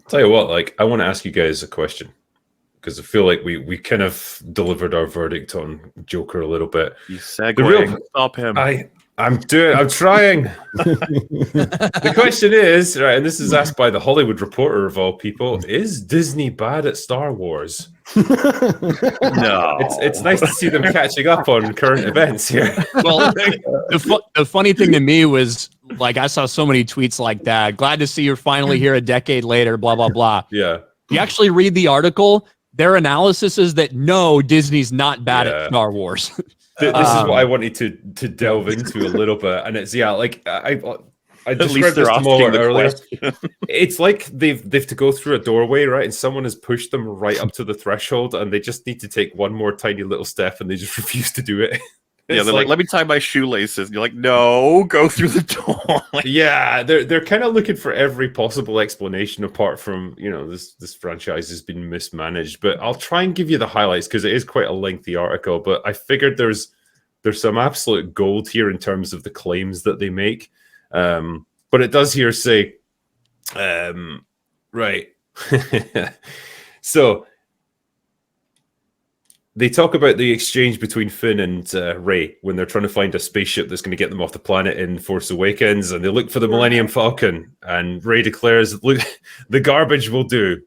Tell you what, like, I want to ask you guys a question because I feel like we kind of delivered our verdict on Joker a little bit. He's segueing. Stop him. I'm trying. The question is, right, and this is asked by the Hollywood Reporter of all people, is Disney bad at Star Wars? No. It's nice to see them catching up on current events here. Well, the funny thing to me was, like, I saw so many tweets like that. Glad to see you're finally here a decade later, blah, blah, blah. Yeah. You actually read the article, their analysis is that no, Disney's not bad at Star Wars. This is what I wanted to delve into a little bit, and it's like I described this to Mola earlier. It's like they've to go through a doorway, right? And someone has pushed them right up to the threshold, and they just need to take one more tiny little step, and they just refuse to do it. Yeah, they're like, let me tie my shoelaces. And you're like, no, go through the door. Yeah, they're kind of looking for every possible explanation apart from, this franchise has been mismanaged. But I'll try and give you the highlights because it is quite a lengthy article. But I figured there's some absolute gold here in terms of the claims that they make. But it does here say, right. So they talk about the exchange between Finn and Rey when they're trying to find a spaceship that's going to get them off the planet in Force Awakens, and they look for the Millennium Falcon, and Rey declares, "Look, the garbage will do."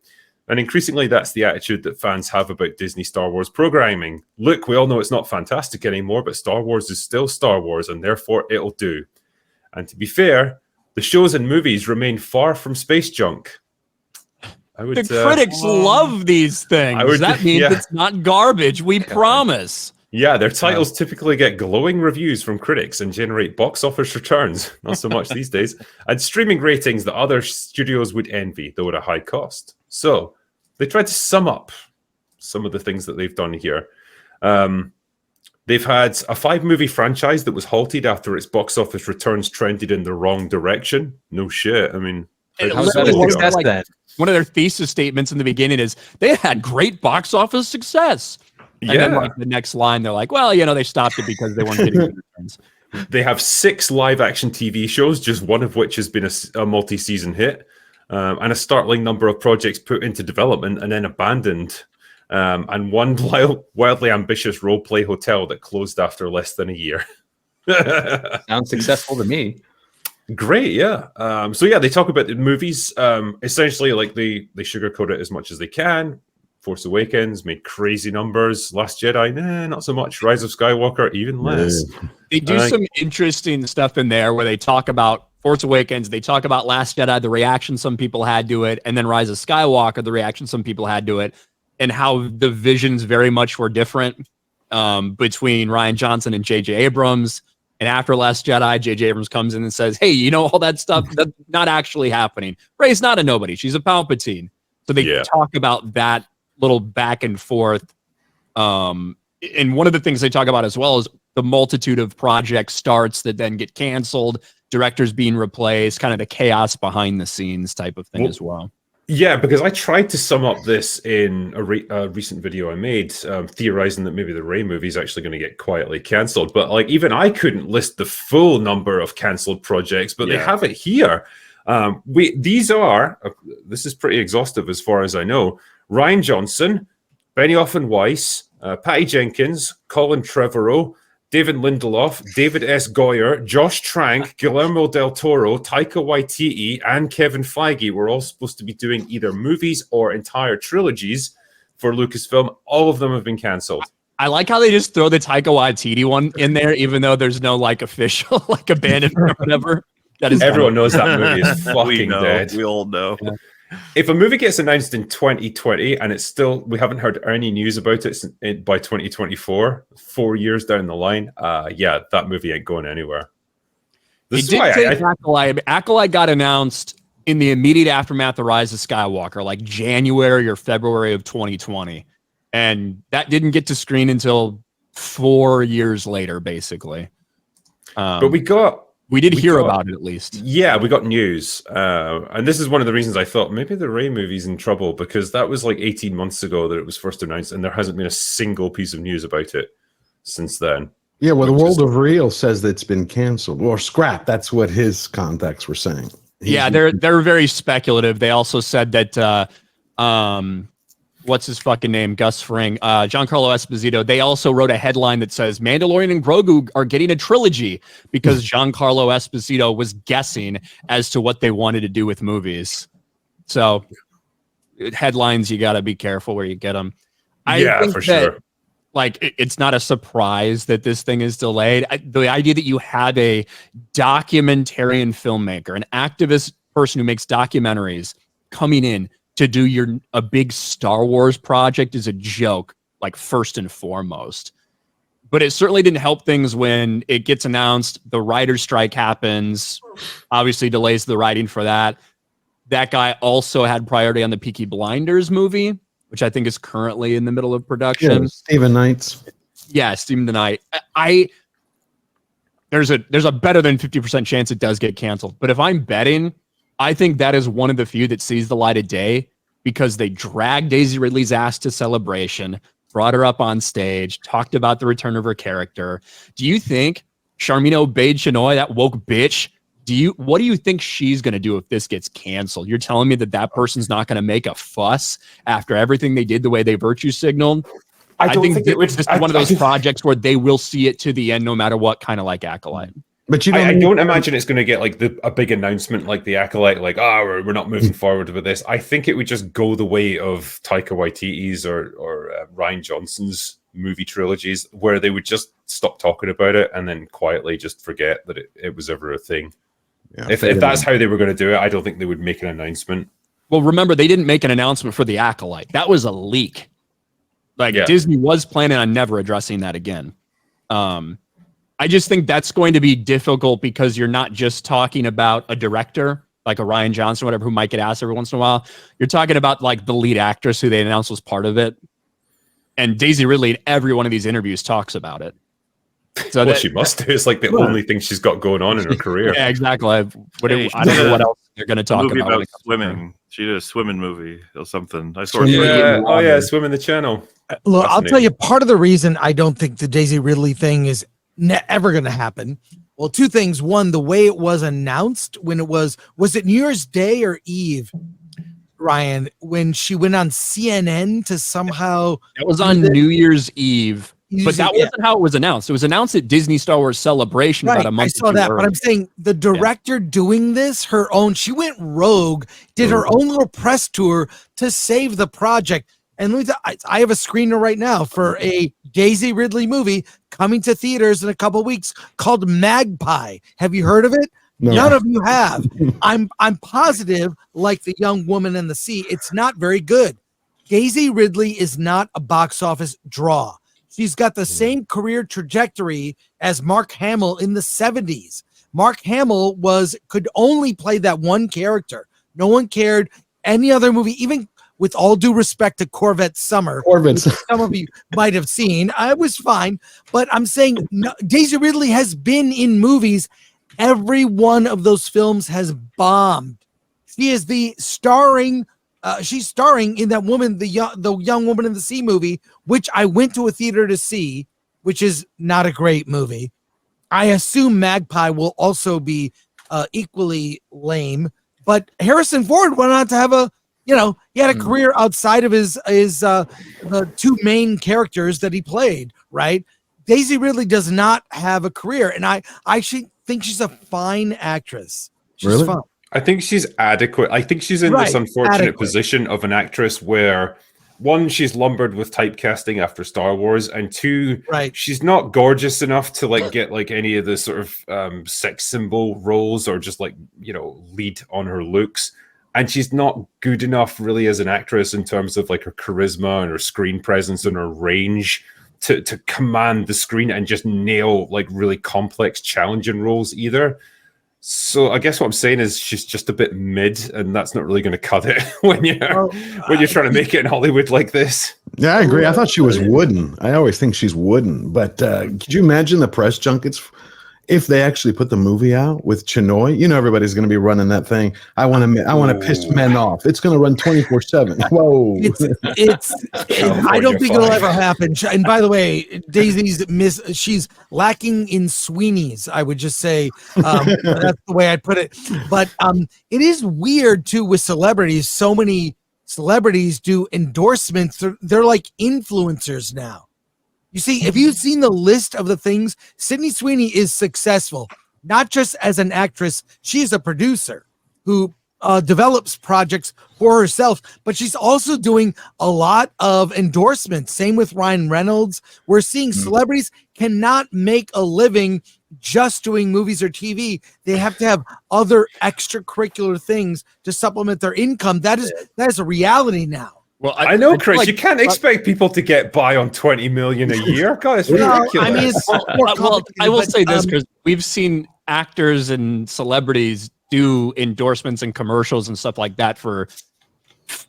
And increasingly, that's the attitude that fans have about Disney Star Wars programming. Look, we all know it's not fantastic anymore, but Star Wars is still Star Wars, and therefore it'll do. And to be fair, the shows and movies remain far from space junk. The critics love these things. That means it's not garbage. We promise. Yeah, their titles typically get glowing reviews from critics and generate box office returns. Not so much these days. And streaming ratings that other studios would envy, though at a high cost. So they tried to sum up some of the things that they've done here. They've had a 5-movie franchise that was halted after its box office returns trended in the wrong direction. No shit. I mean, one of their thesis statements in the beginning is they had great box office success. And then like the next line, they're like, well, they stopped it because they weren't getting good returns. They have 6 live-action TV shows, just one of which has been a multi-season hit, and a startling number of projects put into development and then abandoned, and one wildly ambitious role-play hotel that closed after less than a year. Sounds successful to me. Great, yeah. So they talk about the movies. Essentially, like they sugarcoat it as much as they can. Force Awakens made crazy numbers. Last Jedi, not so much. Rise of Skywalker, even less. They do some interesting stuff in there where they talk about Force Awakens. They talk about Last Jedi, the reaction some people had to it, and then Rise of Skywalker, the reaction some people had to it, and how the visions very much were different between Rian Johnson and J.J. Abrams. And after Last Jedi, J.J. Abrams comes in and says, hey, all that stuff, that's not actually happening. Rey's not a nobody. She's a Palpatine. So they talk about that little back and forth. And one of the things they talk about as well is the multitude of project starts that then get canceled, directors being replaced, kind of the chaos behind the scenes type of thing as well. Yeah, because I tried to sum up this in a recent video I made, theorizing that maybe the Rey movie is actually going to get quietly cancelled. But even I couldn't list the full number of cancelled projects, but they have it here. This is pretty exhaustive as far as I know. Rian Johnson, Benioff and Weiss, Patty Jenkins, Colin Trevorrow, David Lindelof, David S. Goyer, Josh Trank, Guillermo del Toro, Taika Waititi, and Kevin Feige were all supposed to be doing either movies or entire trilogies for Lucasfilm. All of them have been canceled. I like how they just throw the Taika Waititi one in there, even though there's no official abandonment or whatever. Everyone knows that movie is fucking dead. We all know. Yeah. If a movie gets announced in 2020 and we haven't heard any news about it by 2024, 4 years down the line, that movie ain't going anywhere. Acolyte got announced in the immediate aftermath of Rise of Skywalker, like January or February of 2020. And that didn't get to screen until 4 years later, basically. But we did hear about it at least. Yeah, we got news. And this is one of the reasons I thought maybe the Rey movie's in trouble, because that was 18 months ago that it was first announced, and there hasn't been a single piece of news about it since then. Yeah, well, the World of Real says that it's been canceled or scrapped. That's what his contacts were saying. Yeah, they're very speculative. They also said that what's his fucking name? Gus Fring, Giancarlo Esposito. They also wrote a headline that says Mandalorian and Grogu are getting a trilogy because Giancarlo Esposito was guessing as to what they wanted to do with movies. So headlines, you got to be careful where you get them. Yeah, for sure. Like, it's not a surprise that this thing is delayed. The idea that you have a documentarian filmmaker, an activist person who makes documentaries coming in to do a big Star Wars project is a joke, like, first and foremost. But it certainly didn't help things when it gets announced, the writer's strike happens, obviously delays the writing for that. That guy also had priority on the Peaky Blinders movie, which I think is currently in the middle of production. Yeah, Stephen Knight's. Yeah, Stephen Knight. There's a better than 50% chance it does get canceled. But if I'm betting, I think that is one of the few that sees the light of day because they dragged Daisy Ridley's ass to Celebration, brought her up on stage, talked about the return of her character. Do you think Charmin Obaid-Chinoy, that woke bitch, what do you think she's going to do if this gets canceled? You're telling me that person's not going to make a fuss after everything they did, the way they virtue signaled? I think it was just one of those projects where they will see it to the end, no matter what, kind of like Acolyte. But I don't imagine it's going to get like a big announcement like the Acolyte, like, we're not moving forward with this. I think it would just go the way of Taika Waititi's or Rian Johnson's movie trilogies, where they would just stop talking about it and then quietly just forget that it was ever a thing. Yeah, if that's how they were going to do it, I don't think they would make an announcement. Well, remember, they didn't make an announcement for the Acolyte. That was a leak. Disney was planning on never addressing that again. I just think that's going to be difficult because you're not just talking about a director, like a Rian Johnson or whatever, who might get asked every once in a while. You're talking about like the lead actress who they announced was part of it. And Daisy Ridley in every one of these interviews talks about it. So she must do. It's like the only thing she's got going on in her career. Yeah, exactly. I don't know what else they're going to talk about swimming. She did a swimming movie or something. I saw Swim in the Channel. Look, I'll tell you, part of the reason I don't think the Daisy Ridley thing is ever going to happen. Well, two things. One, the way it was announced when was it New Year's Day or Eve, Ryan, when she went on CNN to somehow... It was on New Year's Eve. But that wasn't how it was announced. It was announced at Disney Star Wars Celebration about a month. I saw that, but I'm saying the director doing this, her own, she went rogue, did her own little press tour to save the project. And I have a screener right now for a Daisy Ridley movie coming to theaters in a couple of weeks called Magpie. Have you heard of it? No. None of you have. I'm positive, like The Young Woman and the Sea, it's not very good. Daisy Ridley is not a box office draw. She's got the same career trajectory as Mark Hamill in the 70s. Mark Hamill could only play that one character. No one cared any other movie, even with all due respect to Corvette Summer. Some of you might have seen. I was fine. But I'm saying Daisy Ridley has been in movies. Every one of those films has bombed. She is she's starring in that woman, the young Woman in the Sea movie, which I went to a theater to see, which is not a great movie. I assume Magpie will also be equally lame, but Harrison Ford went on to have he had a career outside of his the two main characters that he played, right? Daisy Ridley does not have a career, and I actually think she's a fine actress. She's fine. I think she's adequate. I think she's in this unfortunate position of an actress where, one, she's lumbered with typecasting after Star Wars, and two, she's not gorgeous enough to get any of the sort of sex symbol roles or just lead on her looks. And she's not good enough really as an actress in terms of her charisma and her screen presence and her range to command the screen and just nail really complex, challenging roles either. So I guess what I'm saying is she's just a bit mid, and that's not really going to cut it when you're trying to make it in Hollywood like this. Yeah, I agree. I thought she was wooden. I always think she's wooden. But could you imagine the press junkets? if they actually put the movie out with Chinoy, everybody's going to be running that thing. I want to piss men off. It's going to run 24/7. Whoa! I don't think it'll ever happen. And by the way, Daisy's she's lacking in Sweeney's. I would just say that's the way I'd put it. But it is weird too with celebrities. So many celebrities do endorsements. They're like influencers now. You see, if you've seen the list of the things, Sydney Sweeney is successful, not just as an actress. She's a producer who develops projects for herself, but she's also doing a lot of endorsements. Same with Ryan Reynolds. We're seeing celebrities cannot make a living just doing movies or TV. They have to have other extracurricular things to supplement their income. That is a reality now. Well, I know, Chris, you can't expect people to get by on 20 million a year. God, it's ridiculous. I mean, I will say this, because we've seen actors and celebrities do endorsements and commercials and stuff like that for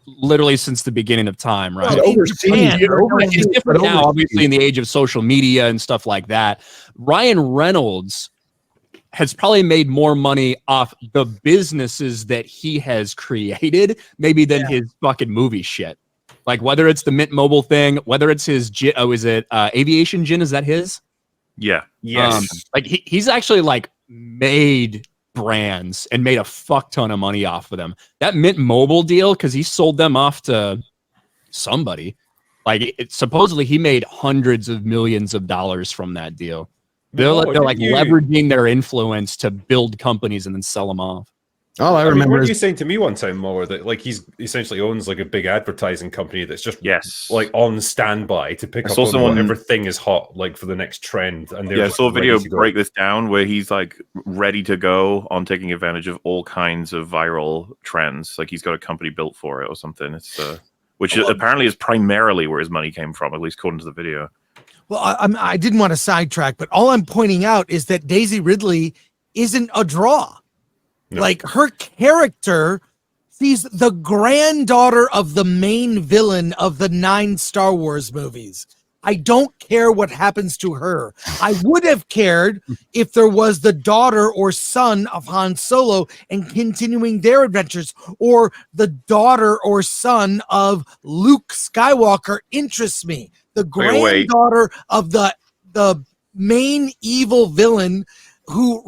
literally since the beginning of time, right? It's different now, obviously, in the age of social media and stuff like that. Ryan Reynolds has probably made more money off the businesses that he has created, maybe than his fucking movie shit. Like whether it's the Mint Mobile thing, whether it's his is it Aviation Gin? Is that his? Yeah. Yes. Like he's actually like made brands and made a fuck ton of money off of them. That Mint Mobile deal, because he sold them off to somebody. Like supposedly he made hundreds of millions of dollars from that deal. They're like leveraging their influence to build companies and then sell them off. All I remember what is you saying to me one time, Mo, that like he's essentially owns like a big advertising company that's just like on standby to pick up on whatever thing is hot, like for the next trend. And I saw a video break this down where he's like ready to go on taking advantage of all kinds of viral trends. Like he's got a company built for it or something. It's which apparently is primarily where his money came from, at least according to the video. Well, I didn't want to sidetrack, but all I'm pointing out is that Daisy Ridley isn't a draw. No. Like her character, she's the granddaughter of the main villain of the 9 Star Wars movies. I don't care what happens to her. I would have cared if there was the daughter or son of Han Solo and continuing their adventures, or the daughter or son of Luke Skywalker interests me. The granddaughter of the main evil villain who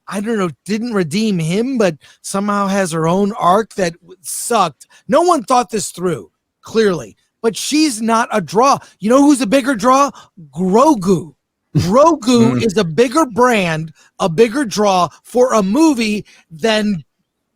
I don't know, didn't redeem him, but somehow has her own arc that sucked. No one thought this through, clearly. But she's not a draw. You know who's a bigger draw? Grogu. Grogu is a bigger brand, a bigger draw for a movie than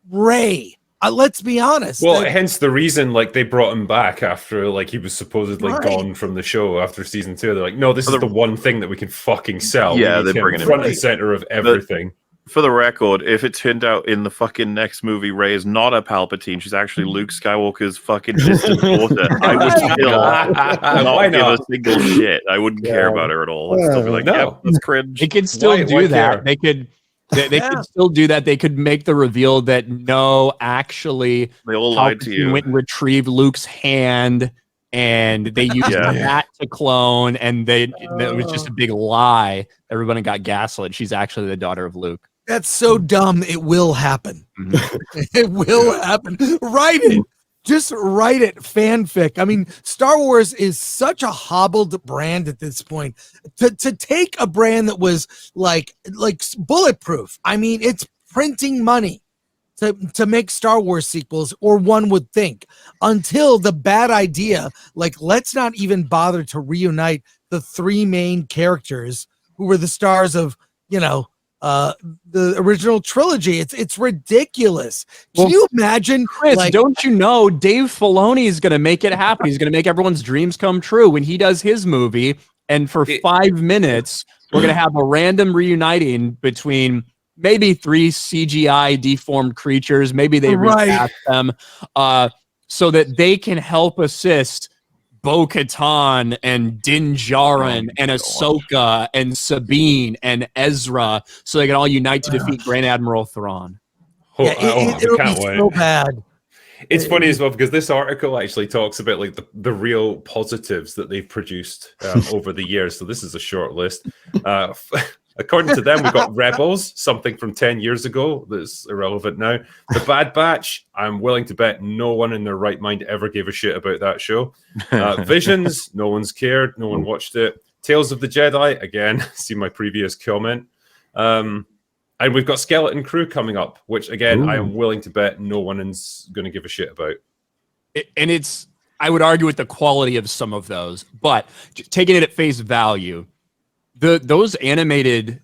Rey. Let's be honest. Well, hence the reason, like, they brought him back after, like, he was supposedly gone from the show after season 2. They're like, no, this is the one thing that we can fucking sell. Yeah, they're bringing him front and center of everything. For the record, if it turned out in the fucking next movie Rey is not a Palpatine, she's actually Luke Skywalker's fucking distant daughter, I would still not give a single shit. I wouldn't care about her at all. I'd still be like, yeah, that's cringe. They could still do that. They could still do that. They could make the reveal that no, actually, they all lied to you. Went and retrieved Luke's hand, and they used that to clone, and it was just a big lie. Everybody got gaslit. She's actually the daughter of Luke. That's so dumb. It will happen. It will happen. Write it. Just write it. Fanfic. I mean, Star Wars is such a hobbled brand at this point. To take a brand that was like bulletproof. I mean, it's printing money to make Star Wars sequels, or one would think, until the bad idea, like, let's not even bother to reunite the 3 main characters who were the stars of, the original trilogy. It's ridiculous. Can you imagine? Chris, don't you know Dave Filoni is going to make it happen? He's going to make everyone's dreams come true when he does his movie. And for 5 minutes, we're going to have a random reuniting between maybe 3 CGI deformed creatures. Maybe they recast them so that they can help assist Bo-Katan and Din Djarin and Ahsoka and Sabine and Ezra, so they can all unite to defeat Grand Admiral Thrawn. It'll be so bad. It's funny as well, because this article actually talks about like the real positives that they've produced over the years. So this is a short list. According to them, we got Rebels, something from 10 years ago that's irrelevant now. The Bad Batch, I'm willing to bet no one in their right mind ever gave a shit about that show. Visions, no one's cared, no one watched it. Tales of the Jedi, again, see my previous comment. And we've got Skeleton Crew coming up, which, again, I am willing to bet no one is going to give a shit about. I would argue with the quality of some of those, but taking it at face value, those animated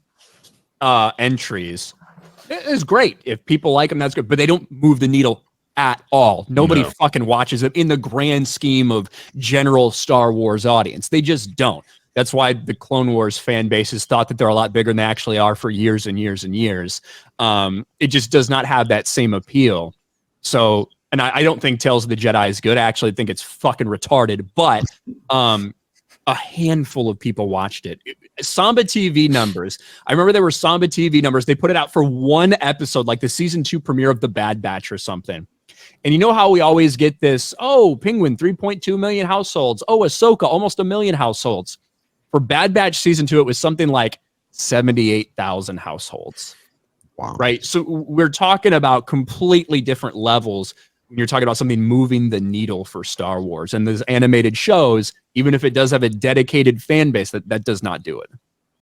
entries is great. If people like them, that's good, but they don't move the needle at all. Nobody fucking watches them in the grand scheme of general Star Wars audience. They just don't. That's why the Clone Wars fan base has thought that they're a lot bigger than they actually are for years and years and years. It just does not have that same appeal. So, and I don't think Tales of the Jedi is good. I actually think it's fucking retarded, but a handful of people watched it. Samba TV numbers. I remember there were Samba TV numbers. They put it out for one episode, like the season 2 premiere of The Bad Batch or something. And you know how we always get this, Penguin, 3.2 million households. Ahsoka, almost 1 million households. For Bad Batch season 2, it was something like 78,000 households. Wow. Right? So we're talking about completely different levels when you're talking about something moving the needle for Star Wars. And those animated shows, even if it does have a dedicated fan base, that does not do it.